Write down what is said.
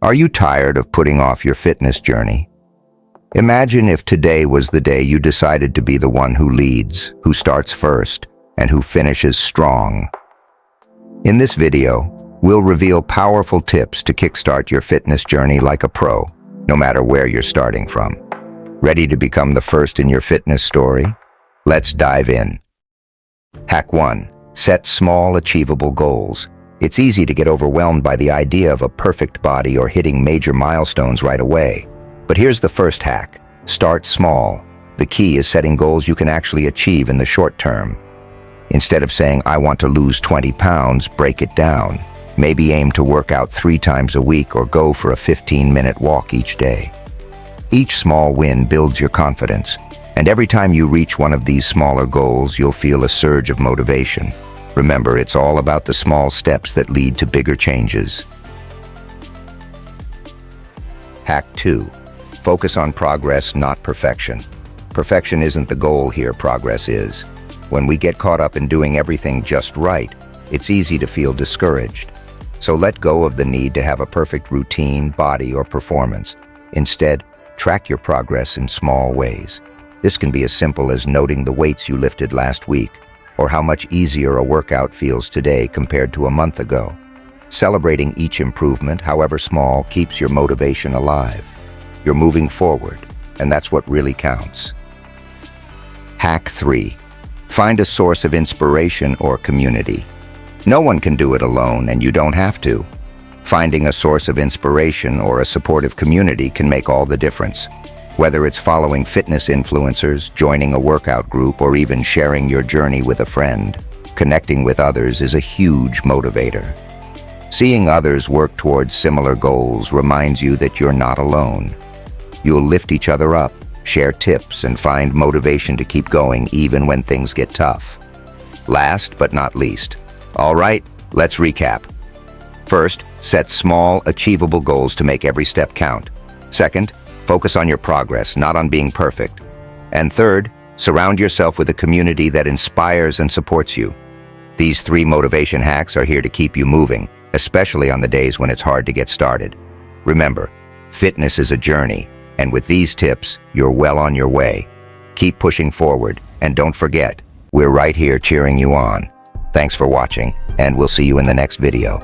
Are you tired of putting off your fitness journey? Imagine if today was the day you decided to be the one who leads, who starts first, and who finishes strong. In this video, we'll reveal powerful tips to kickstart your fitness journey like a pro, no matter where you're starting from. Ready to become the first in your fitness story? Let's dive in. Hack 1. Set small, achievable goals. It's easy to get overwhelmed by the idea of a perfect body or hitting major milestones right away. But here's the first hack. Start small. The key is setting goals you can actually achieve in the short term. Instead of saying, I want to lose 20 pounds, break it down. Maybe aim to work out 3 times a week or go for a 15-minute walk each day. Each small win builds your confidence, and every time you reach one of these smaller goals, you'll feel a surge of motivation. Remember, it's all about the small steps that lead to bigger changes. Hack 2. Focus on progress, not perfection. Perfection isn't the goal here, progress is. When we get caught up in doing everything just right, it's easy to feel discouraged. So let go of the need to have a perfect routine, body, or performance. Instead, track your progress in small ways. This can be as simple as noting the weights you lifted last week, or how much easier a workout feels today compared to a month ago. Celebrating each improvement, however small, keeps your motivation alive. You're moving forward, and that's what really counts. Hack 3. Find a source of inspiration or community. No one can do it alone, and you don't have to. Finding a source of inspiration or a supportive community can make all the difference. Whether it's following fitness influencers, joining a workout group, or even sharing your journey with a friend, connecting with others is a huge motivator. Seeing others work towards similar goals reminds you that you're not alone. You'll lift each other up, share tips, and find motivation to keep going even when things get tough. Last but not least. All right, let's recap. First, set small, achievable goals to make every step count. Second, focus on your progress, not on being perfect. And third, surround yourself with a community that inspires and supports you. These 3 motivation hacks are here to keep you moving, especially on the days when it's hard to get started. Remember, fitness is a journey, and with these tips, you're well on your way. Keep pushing forward, and don't forget, we're right here cheering you on. Thanks for watching, and we'll see you in the next video.